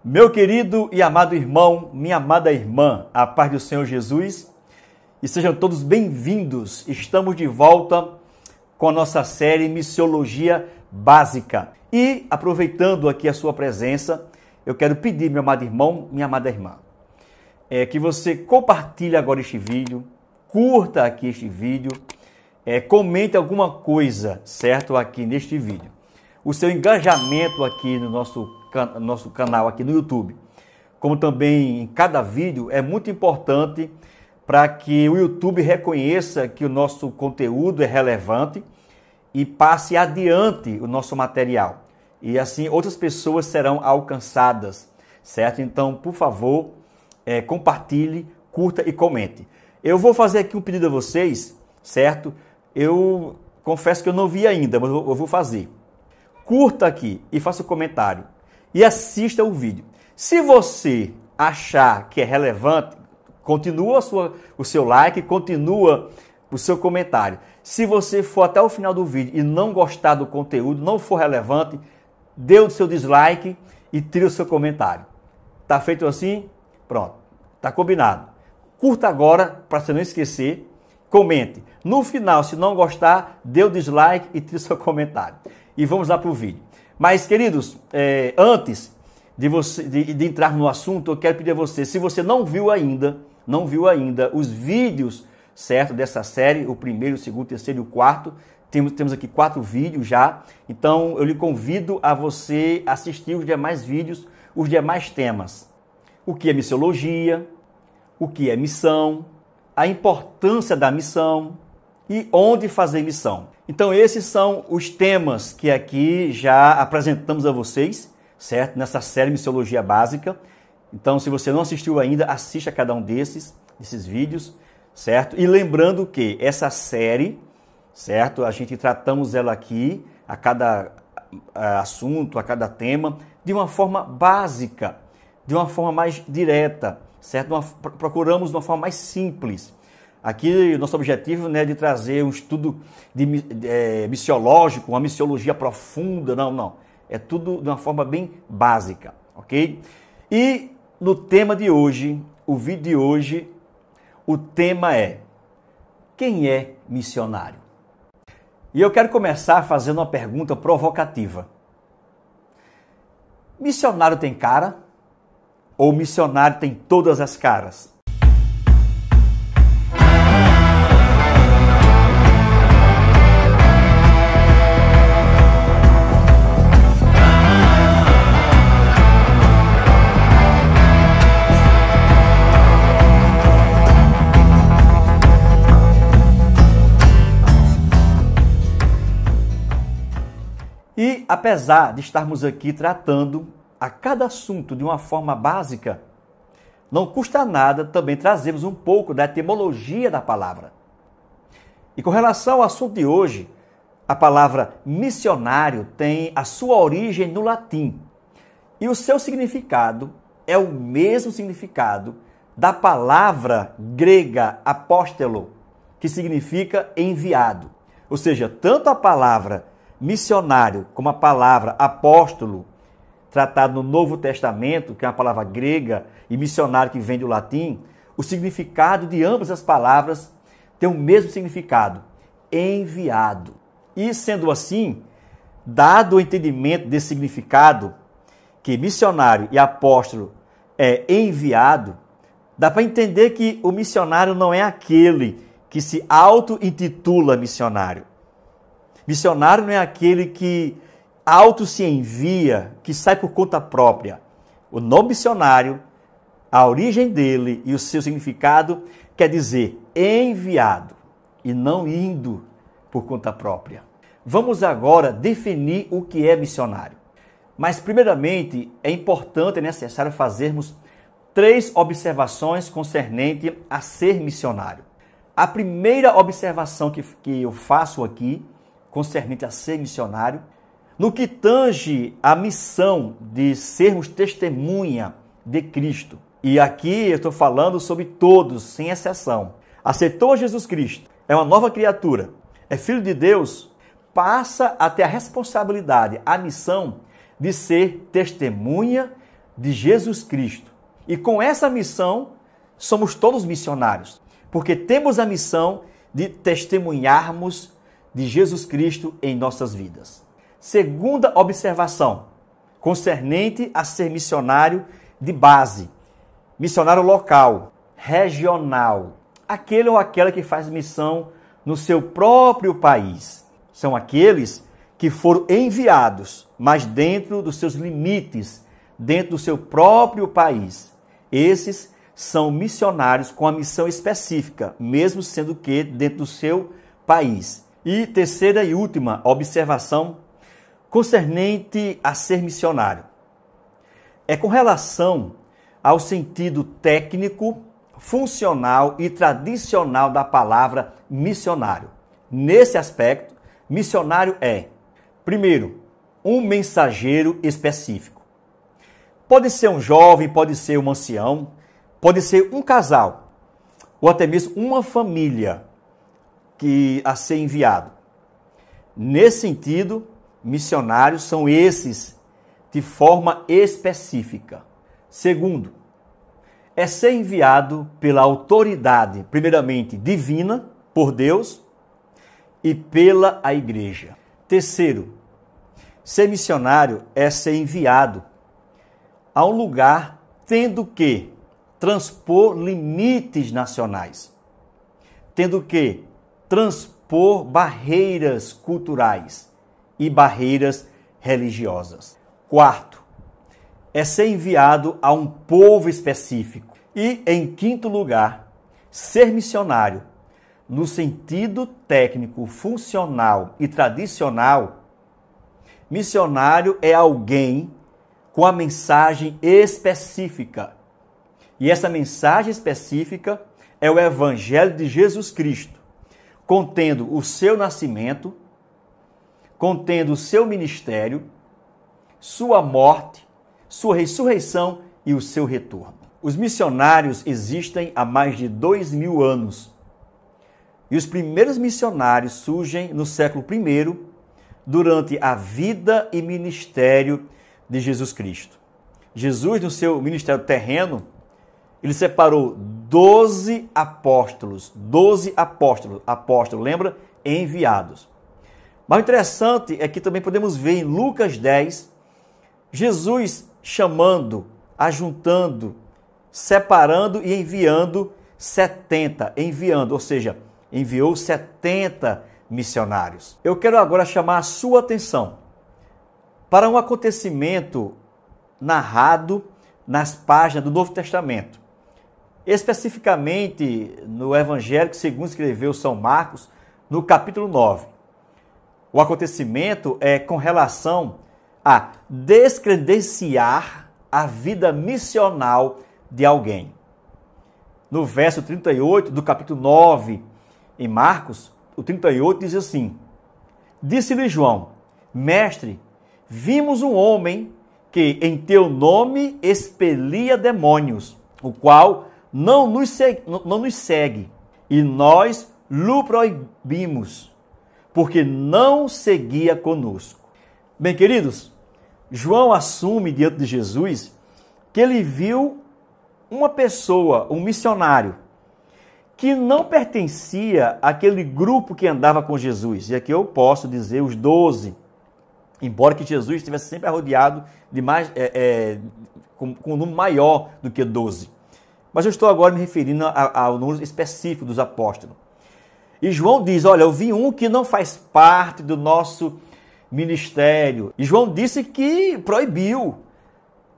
Meu querido e amado irmão, minha amada irmã, a paz do Senhor Jesus, e sejam todos bem-vindos. Estamos de volta com a nossa série Missiologia Básica. E, aproveitando aqui a sua presença, eu quero pedir, meu amado irmão, minha amada irmã, que você compartilhe agora este vídeo, curta aqui este vídeo, comente alguma coisa, certo, aqui neste vídeo. O seu engajamento aqui no nosso canal aqui no YouTube, como também em cada vídeo, é muito importante para que o YouTube reconheça que o nosso conteúdo é relevante e passe adiante o nosso material. E assim outras pessoas serão alcançadas, certo? Então, por favor, compartilhe, curta e comente. Eu vou fazer aqui um pedido a vocês, certo? Eu confesso que eu não vi ainda, mas eu vou fazer. Curta aqui e faça um comentário e assista o vídeo. Se você achar que é relevante, continua o seu like, continua o seu comentário. Se você for até o final do vídeo e não gostar do conteúdo, não for relevante, dê o seu dislike e tire o seu comentário. Tá feito assim? Pronto. Tá combinado. Curta agora, para você não esquecer. Comente. No final, se não gostar, dê o dislike e tire o seu comentário. E vamos lá para o vídeo. Mas, queridos, antes de entrar no assunto, eu quero pedir a você, se você não viu ainda os vídeos, certo, dessa série, o primeiro, o segundo, o terceiro e o quarto, temos aqui 4 vídeos já, então eu lhe convido a você assistir os demais vídeos, os demais temas. O que é missiologia, o que é missão, a importância da missão e onde fazer missão. Então esses são os temas que aqui já apresentamos a vocês, certo? Nessa série Missiologia Básica. Então se você não assistiu ainda, assista a cada um desses vídeos, certo? E lembrando que essa série, certo? A gente tratamos ela aqui, a cada assunto, a cada tema, de uma forma básica, de uma forma mais direta, certo? Procuramos de uma forma mais simples. Aqui, o nosso objetivo não é de trazer um estudo missiológico, uma missiologia profunda, não. É tudo de uma forma bem básica, ok? E no tema de hoje, o vídeo de hoje, o tema é: quem é missionário? E eu quero começar fazendo uma pergunta provocativa. Missionário tem cara? Ou missionário tem todas as caras? E apesar de estarmos aqui tratando a cada assunto de uma forma básica, não custa nada também trazermos um pouco da etimologia da palavra. E com relação ao assunto de hoje, a palavra missionário tem a sua origem no latim. E o seu significado é o mesmo significado da palavra grega apóstolo, que significa enviado. Ou seja, tanto a palavra missionário como a palavra apóstolo, tratado no Novo Testamento, que é uma palavra grega, e missionário que vem do latim, o significado de ambas as palavras tem o mesmo significado, enviado. E sendo assim, dado o entendimento desse significado, que missionário e apóstolo é enviado, dá para entender que o missionário não é aquele que se auto-intitula missionário. Missionário não é aquele que auto se envia, que sai por conta própria. O nome missionário, a origem dele e o seu significado quer dizer enviado e não indo por conta própria. Vamos agora definir o que é missionário. Mas primeiramente é importante e necessário fazermos 3 observações concernentes a ser missionário. A primeira observação que eu faço aqui concernente a ser missionário, no que tange a missão de sermos testemunha de Cristo. E aqui eu estou falando sobre todos, sem exceção. Aceitou Jesus Cristo, é uma nova criatura, é filho de Deus, passa a ter a responsabilidade, a missão de ser testemunha de Jesus Cristo. E com essa missão, somos todos missionários, porque temos a missão de testemunharmos de Jesus Cristo em nossas vidas. Segunda observação, concernente a ser missionário de base, missionário local, regional, aquele ou aquela que faz missão no seu próprio país. São aqueles que foram enviados, mas dentro dos seus limites, dentro do seu próprio país. Esses são missionários com a missão específica, mesmo sendo que dentro do seu país. E terceira e última observação, concernente a ser missionário. É com relação ao sentido técnico, funcional e tradicional da palavra missionário. Nesse aspecto, missionário é, primeiro, um mensageiro específico. Pode ser um jovem, pode ser um ancião, pode ser um casal, ou até mesmo uma família a ser enviado. Nesse sentido, missionários são esses de forma específica. Segundo, é ser enviado pela autoridade, primeiramente divina, por Deus, e pela a igreja. Terceiro, ser missionário é ser enviado a um lugar tendo que transpor limites nacionais, tendo que transpor barreiras culturais e barreiras religiosas. Quarto, é ser enviado a um povo específico. E, em quinto lugar, ser missionário, no sentido técnico, funcional e tradicional, missionário é alguém com a mensagem específica. E essa mensagem específica é o Evangelho de Jesus Cristo, contendo o seu nascimento, contendo o seu ministério, sua morte, sua ressurreição e o seu retorno. Os missionários existem há mais de 2000 anos. E os primeiros missionários surgem no século I, durante a vida e ministério de Jesus Cristo. Jesus, no seu ministério terreno, ele separou 12 apóstolos, lembra? Enviados. Mas o interessante é que também podemos ver em Lucas 10, Jesus chamando, ajuntando, separando e enviando 70, ou seja, enviou 70 missionários. Eu quero agora chamar a sua atenção para um acontecimento narrado nas páginas do Novo Testamento, especificamente no Evangelho segundo escreveu São Marcos, no capítulo 9. O acontecimento é com relação a descredenciar a vida missional de alguém. No verso 38 do capítulo 9, em Marcos, o 38 diz assim: Disse-lhe João, mestre, vimos um homem que em teu nome expelia demônios, o qual não nos segue, e nós lhe proibimos, porque não seguia conosco. Bem, queridos, João assume diante de Jesus que ele viu uma pessoa, um missionário, que não pertencia àquele grupo que andava com Jesus. E aqui eu posso dizer os 12, embora que Jesus estivesse sempre rodeado de mais, com um número maior do que 12. Mas eu estou agora me referindo ao número específico dos apóstolos. E João diz, olha, eu vi um que não faz parte do nosso ministério. E João disse que proibiu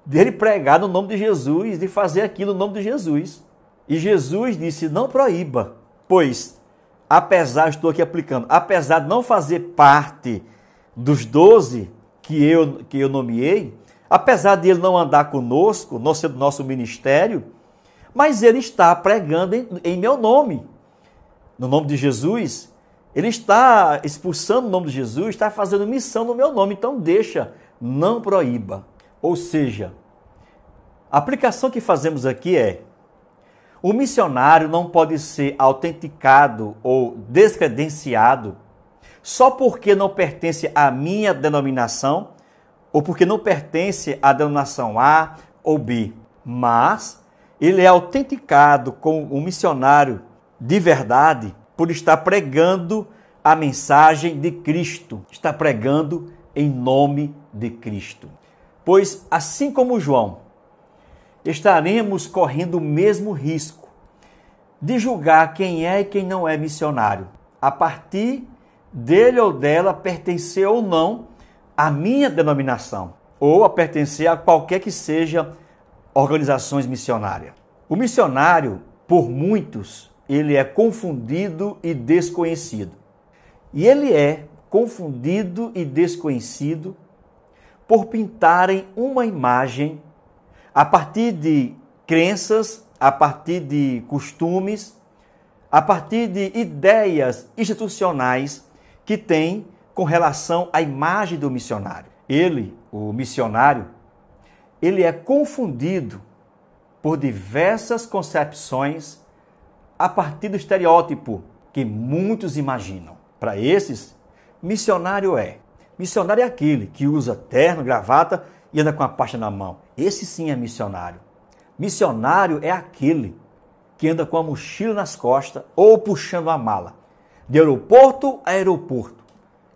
dele pregar no nome de Jesus, de fazer aquilo no nome de Jesus. E Jesus disse, não proíba, pois, estou aqui aplicando, apesar de não fazer parte dos 12 que eu nomeei, apesar de ele não andar conosco, não ser do nosso ministério, mas ele está pregando em meu nome, no nome de Jesus. Ele está expulsando o nome de Jesus, está fazendo missão no meu nome, então deixa, não proíba. Ou seja, a aplicação que fazemos aqui é: o missionário não pode ser autenticado ou descredenciado só porque não pertence à minha denominação ou porque não pertence à denominação A, ou bi, mas ele é autenticado como um missionário de verdade por estar pregando a mensagem de Cristo, está pregando em nome de Cristo. Pois, assim como João, estaremos correndo o mesmo risco de julgar quem é e quem não é missionário, a partir dele ou dela pertencer ou não à minha denominação, ou a pertencer a qualquer que seja organizações missionárias. O missionário, por muitos, ele é confundido e desconhecido. E ele é confundido e desconhecido por pintarem uma imagem a partir de crenças, a partir de costumes, a partir de ideias institucionais que tem com relação à imagem do missionário. Ele, o missionário, ele é confundido por diversas concepções a partir do estereótipo que muitos imaginam. Para esses, missionário é aquele que usa terno, gravata e anda com a pasta na mão. Esse sim é missionário. Missionário é aquele que anda com a mochila nas costas ou puxando a mala, de aeroporto a aeroporto.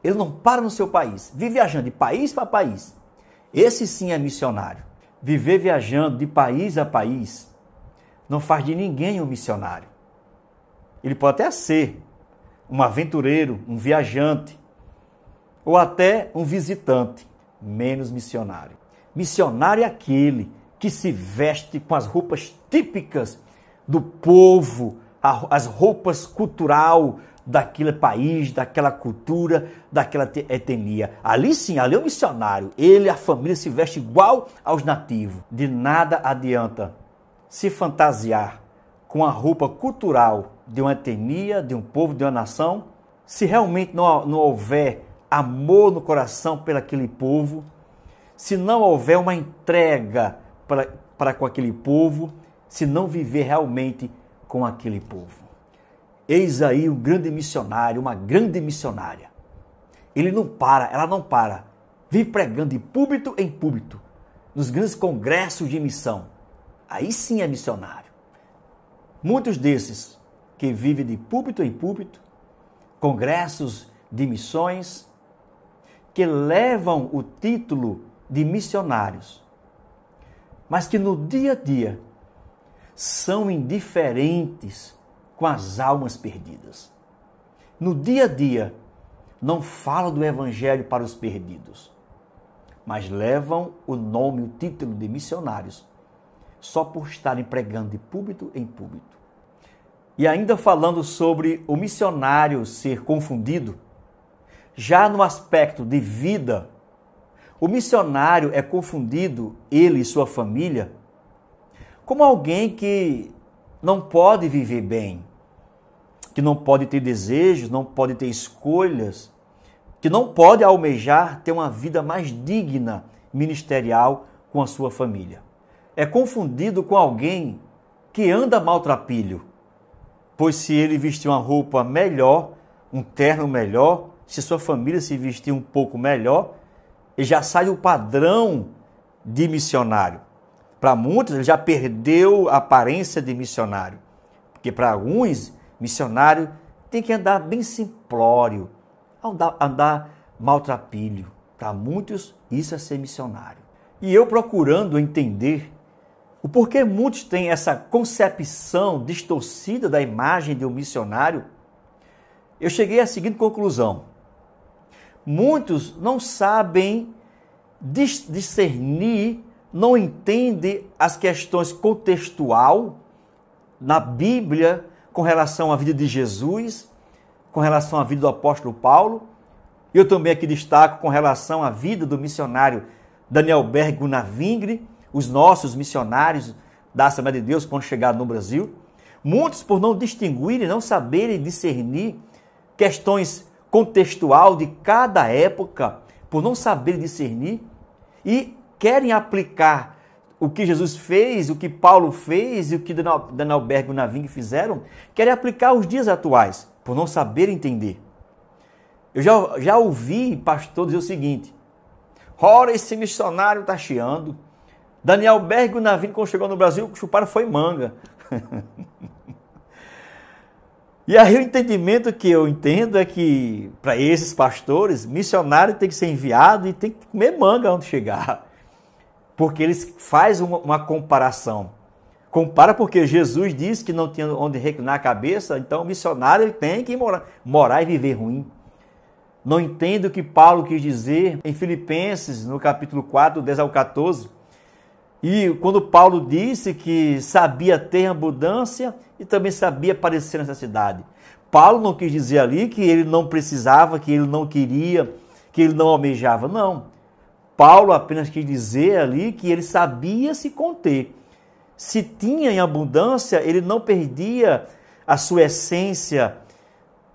Ele não para no seu país, vive viajando de país para país. Esse sim é missionário. Viver viajando de país a país não faz de ninguém um missionário. Ele pode até ser um aventureiro, um viajante, ou até um visitante, menos missionário. Missionário é aquele que se veste com as roupas típicas do povo, as roupas cultural daquele país, daquela cultura, daquela etnia. Ali sim, ali é o missionário. Ele, a família, se veste igual aos nativos. De nada adianta se fantasiar com a roupa cultural de uma etnia, de um povo, de uma nação, se realmente não houver amor no coração pelo aquele povo, se não houver uma entrega para com aquele povo, se não viver realmente com aquele povo. Eis aí um grande missionário, uma grande missionária. Ele não para, ela não para. Vive pregando de púlpito em púlpito, nos grandes congressos de missão. Aí sim é missionário. Muitos desses que vivem de púlpito em púlpito, congressos de missões, que levam o título de missionários, mas que no dia a dia são indiferentes com as almas perdidas. No dia a dia não falam do evangelho para os perdidos, mas levam o nome, o título de missionários, só por estarem pregando de púlpito em púlpito. E ainda falando sobre o missionário ser confundido, já no aspecto de vida, o missionário é confundido, ele e sua família, como alguém que não pode viver bem, que não pode ter desejos, não pode ter escolhas, que não pode almejar ter uma vida mais digna, ministerial, com a sua família. É confundido com alguém que anda maltrapilho, pois se ele vestir uma roupa melhor, um terno melhor, se sua família se vestir um pouco melhor, ele já sai o padrão de missionário. Para muitos, ele já perdeu a aparência de missionário. Porque para alguns, missionário tem que andar bem simplório, andar maltrapilho. Para muitos, isso é ser missionário. E eu procurando entender o porquê muitos têm essa concepção distorcida da imagem de um missionário, eu cheguei à seguinte conclusão. Muitos não sabem discernir, não entendem as questões contextual na Bíblia com relação à vida de Jesus, com relação à vida do apóstolo Paulo. Eu também aqui destaco com relação à vida do missionário Daniel Berg Gunavingre, os nossos missionários da Assembleia de Deus quando chegaram no Brasil. Muitos, por não distinguirem, não saberem discernir questões contextual de cada época, por não saberem discernir, e querem aplicar o que Jesus fez, o que Paulo fez e o que Daniel Berg Gunavingre fizeram, querem aplicar aos dias atuais, por não saber entender. Eu já ouvi pastor dizer o seguinte: ora, esse missionário está chiando, Daniel Berg e o Navini, quando chegou no Brasil, chuparam foi manga. E aí o entendimento que eu entendo é que, para esses pastores, missionário tem que ser enviado e tem que comer manga onde chegar. Porque eles fazem uma comparação. Compara porque Jesus disse que não tinha onde reclinar a cabeça, então o missionário ele tem que morar e viver ruim. Não entendo o que Paulo quis dizer em Filipenses, no capítulo 4, 10 ao 14. E quando Paulo disse que sabia ter abundância e também sabia padecer necessidade. Paulo não quis dizer ali que ele não precisava, que ele não queria, que ele não almejava. Não. Paulo apenas quis dizer ali que ele sabia se conter. Se tinha em abundância, ele não perdia a sua essência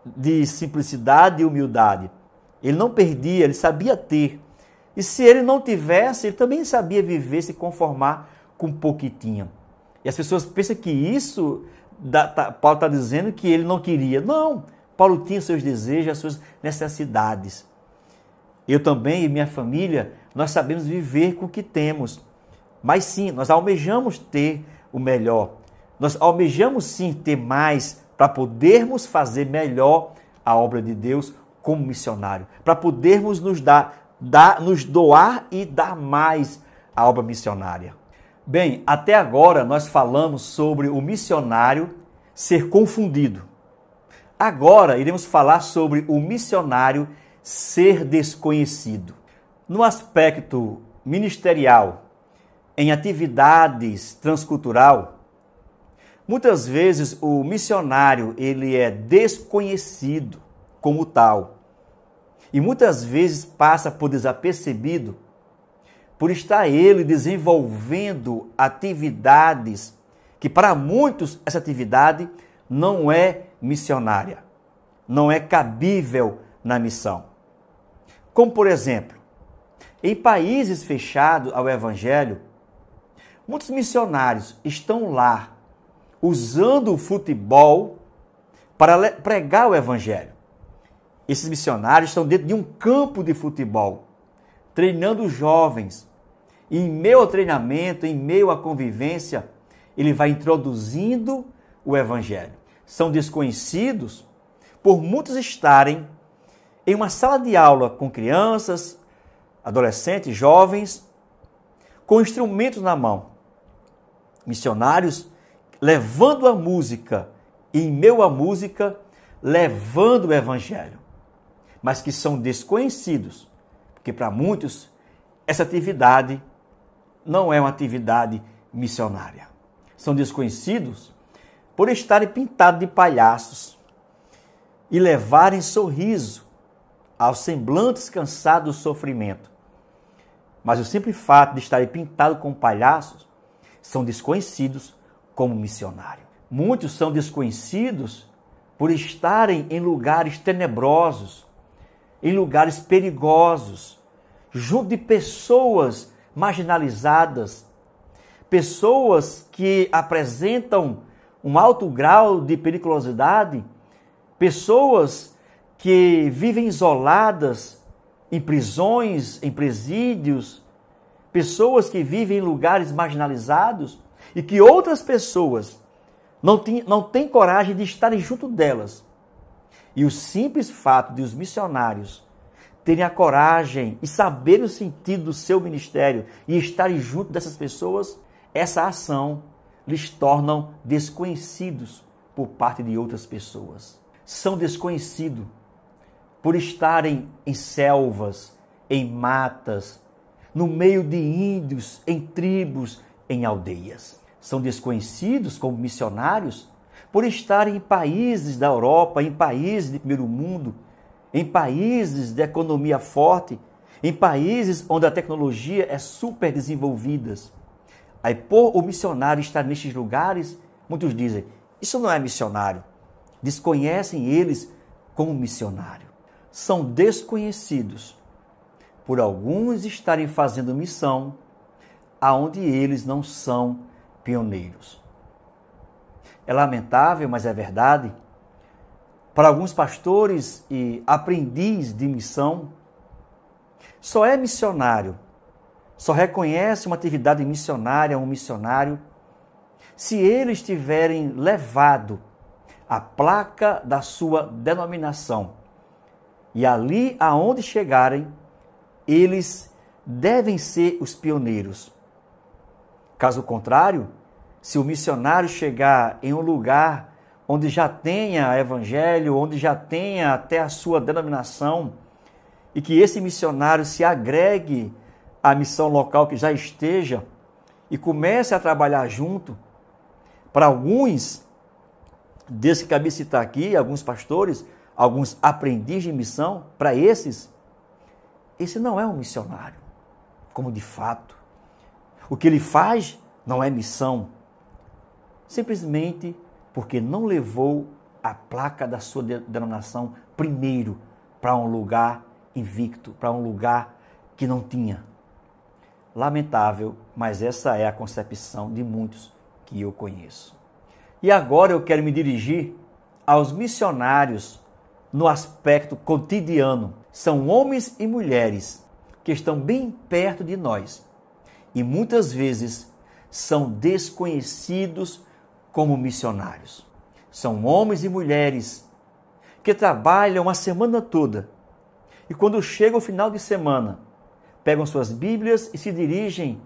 de simplicidade e humildade. Ele não perdia, ele sabia ter. E se ele não tivesse, ele também sabia viver, se conformar com o pouco que tinha. E as pessoas pensam que isso, Paulo está dizendo que ele não queria. Não, Paulo tinha seus desejos, as suas necessidades. Eu também e minha família, nós sabemos viver com o que temos. Mas sim, nós almejamos ter o melhor. Nós almejamos sim ter mais para podermos fazer melhor a obra de Deus como missionário. Para podermos nos doar e dar mais à obra missionária. Bem, até agora nós falamos sobre o missionário ser confundido. Agora iremos falar sobre o missionário ser desconhecido. No aspecto ministerial, em atividades transcultural, muitas vezes o missionário ele é desconhecido como tal. E muitas vezes passa por desapercebido por estar ele desenvolvendo atividades que para muitos essa atividade não é missionária, não é cabível na missão. Como por exemplo, em países fechados ao evangelho, muitos missionários estão lá usando o futebol para pregar o evangelho. Esses missionários estão dentro de um campo de futebol, treinando jovens. E em meio ao treinamento, em meio à convivência, ele vai introduzindo o evangelho. São desconhecidos por muitos estarem em uma sala de aula com crianças, adolescentes, jovens, com instrumentos na mão. Missionários levando a música, e em meio à música, levando o evangelho. Mas que são desconhecidos, porque para muitos essa atividade não é uma atividade missionária. São desconhecidos por estarem pintados de palhaços e levarem sorriso aos semblantes cansados do sofrimento. Mas o simples fato de estarem pintados com palhaços são desconhecidos como missionário. Muitos são desconhecidos por estarem em lugares tenebrosos, em lugares perigosos, junto de pessoas marginalizadas, pessoas que apresentam um alto grau de periculosidade, pessoas que vivem isoladas em prisões, em presídios, pessoas que vivem em lugares marginalizados e que outras pessoas não têm coragem de estarem junto delas. E o simples fato de os missionários terem a coragem e saberem o sentido do seu ministério e estarem junto dessas pessoas, essa ação lhes torna desconhecidos por parte de outras pessoas. São desconhecidos por estarem em selvas, em matas, no meio de índios, em tribos, em aldeias. São desconhecidos como missionários por estarem em países da Europa, em países de primeiro mundo, em países de economia forte, em países onde a tecnologia é super desenvolvida. Aí, por o missionário estar nestes lugares, muitos dizem, isso não é missionário. Desconhecem eles como missionário. São desconhecidos por alguns estarem fazendo missão aonde eles não são pioneiros. É lamentável, mas é verdade. Para alguns pastores e aprendiz de missão, só é missionário, só reconhece uma atividade missionária, um missionário, se eles tiverem levado a placa da sua denominação. E ali aonde chegarem, eles devem ser os pioneiros. Caso contrário, se o missionário chegar em um lugar onde já tenha evangelho, onde já tenha até a sua denominação, e que esse missionário se agregue à missão local que já esteja e comece a trabalhar junto, para alguns, desses que acabei de citar aqui, alguns pastores, alguns aprendizes de missão, para esse não é um missionário, como de fato. O que ele faz não é missão, simplesmente porque não levou a placa da sua denominação primeiro para um lugar invicto, para um lugar que não tinha. Lamentável, mas essa é a concepção de muitos que eu conheço. E agora eu quero me dirigir aos missionários no aspecto cotidiano. São homens e mulheres que estão bem perto de nós e muitas vezes são desconhecidos como missionários. São homens e mulheres que trabalham a semana toda e quando chega o final de semana, pegam suas Bíblias e se dirigem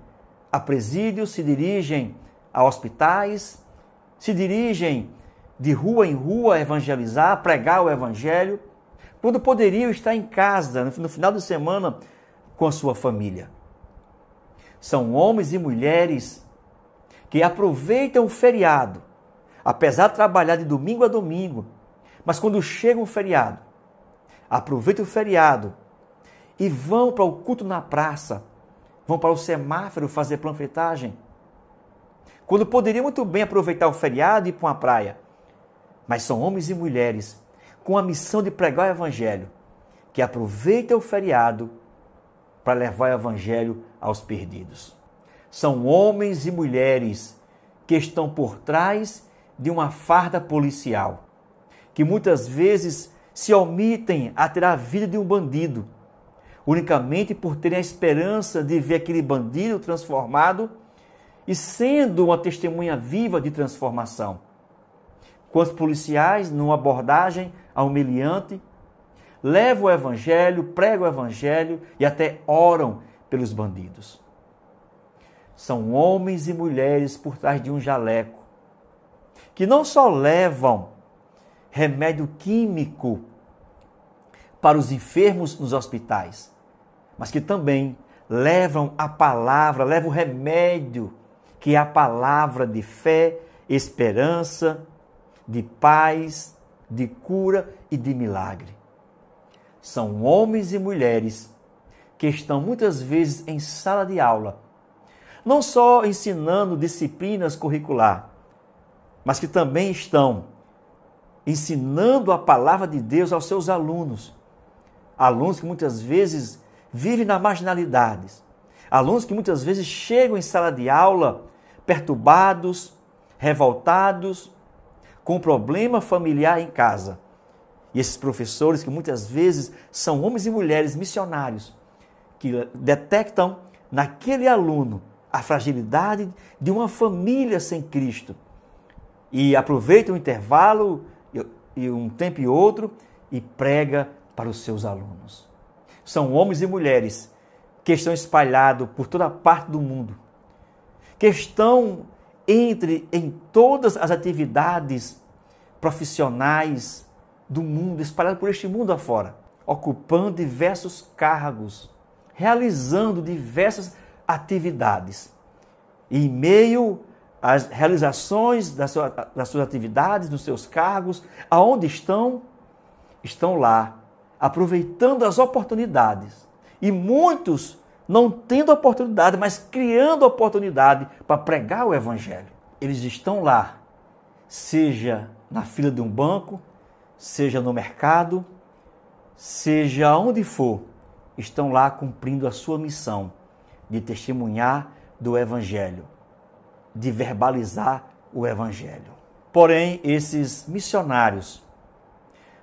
a presídios, se dirigem a hospitais, se dirigem de rua em rua a evangelizar, pregar o evangelho, quando poderiam estar em casa no final de semana com a sua família. São homens e mulheres que aproveitam o feriado, apesar de trabalhar de domingo a domingo, mas quando chega um feriado, aproveitam o feriado e vão para o culto na praça, vão para o semáforo fazer panfletagem, quando poderiam muito bem aproveitar o feriado e ir para uma praia. Mas são homens e mulheres com a missão de pregar o evangelho, que aproveitam o feriado para levar o evangelho aos perdidos. São homens e mulheres que estão por trás de uma farda policial, que muitas vezes se omitem a tirar a vida de um bandido, unicamente por terem a esperança de ver aquele bandido transformado e sendo uma testemunha viva de transformação. Quantos policiais, numa abordagem humilhante, levam o evangelho, pregam o evangelho e até oram pelos bandidos. São homens e mulheres por trás de um jaleco, que não só levam remédio químico para os enfermos nos hospitais, mas que também levam a palavra, levam o remédio, que é a palavra de fé, esperança, de paz, de cura e de milagre. São homens e mulheres que estão muitas vezes em sala de aula, não só ensinando disciplinas curricular, mas que também estão ensinando a palavra de Deus aos seus alunos. Alunos que muitas vezes vivem na marginalidade. Alunos que muitas vezes chegam em sala de aula perturbados, revoltados, com problema familiar em casa. E esses professores que muitas vezes são homens e mulheres missionários, que detectam naquele aluno a fragilidade de uma família sem Cristo. E aproveitam o intervalo e um tempo e outro e prega para os seus alunos. São homens e mulheres que estão espalhados por toda parte do mundo, que estão em todas as atividades profissionais do mundo, espalhados por este mundo afora, ocupando diversos cargos, realizando diversas atividades. E em meio às realizações das suas atividades, dos seus cargos, aonde estão lá, aproveitando as oportunidades. E muitos não tendo oportunidade, mas criando oportunidade para pregar o evangelho. Eles estão lá, seja na fila de um banco, seja no mercado, seja onde for, estão lá cumprindo a sua missão de testemunhar do evangelho, de verbalizar o evangelho. Porém, esses missionários,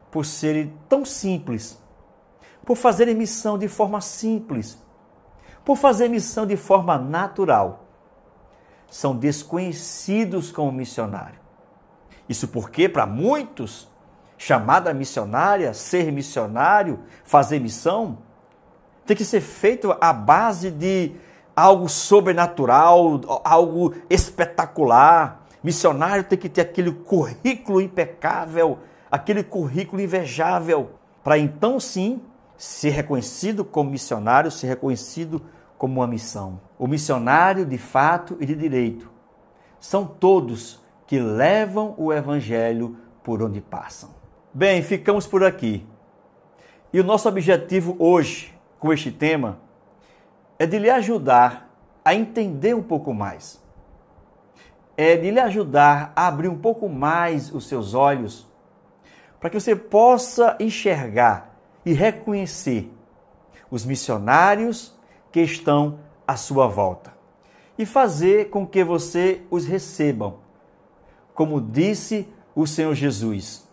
por serem tão simples, por fazerem missão de forma simples, por fazer missão de forma natural, são desconhecidos como missionário. Isso porque, para muitos, chamada missionária, ser missionário, fazer missão, tem que ser feito à base de algo sobrenatural, algo espetacular. Missionário tem que ter aquele currículo impecável, aquele currículo invejável, para então sim ser reconhecido como missionário, ser reconhecido como uma missão. O missionário de fato e de direito são todos que levam o evangelho por onde passam. Bem, ficamos por aqui. E o nosso objetivo hoje, com este tema, é de lhe ajudar a entender um pouco mais. É de lhe ajudar a abrir um pouco mais os seus olhos, para que você possa enxergar e reconhecer os missionários que estão à sua volta e fazer com que você os recebam, como disse o Senhor Jesus.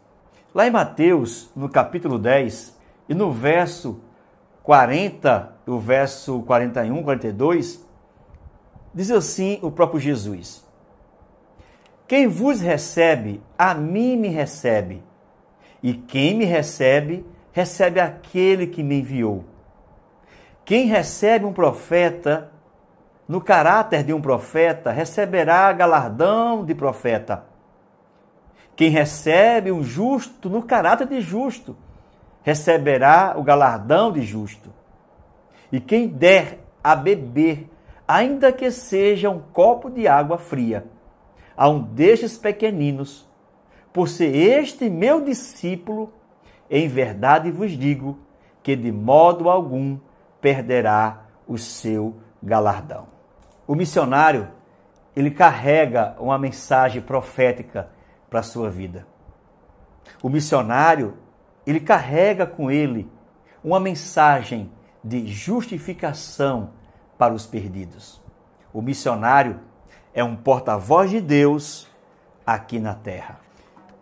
Lá em Mateus, no capítulo 10, e no verso 40, o verso 41, 42, diz assim o próprio Jesus: quem vos recebe, a mim me recebe, e quem me recebe, recebe aquele que me enviou. Quem recebe um profeta, no caráter de um profeta, receberá galardão de profeta. Quem recebe um justo, no caráter de justo, receberá o galardão de justo. E quem der a beber, ainda que seja um copo de água fria, a um destes pequeninos, por ser este meu discípulo, em verdade vos digo que de modo algum perderá o seu galardão. O missionário, ele carrega uma mensagem profética para a sua vida. O missionário, ele carrega com ele uma mensagem de justificação para os perdidos. O missionário é um porta-voz de Deus aqui na terra.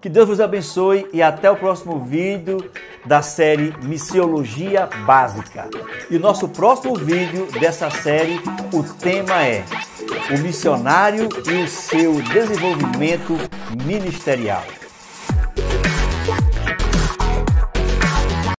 Que Deus vos abençoe e até o próximo vídeo da série Missiologia Básica. E o nosso próximo vídeo dessa série, o tema é o missionário e o seu desenvolvimento ministerial.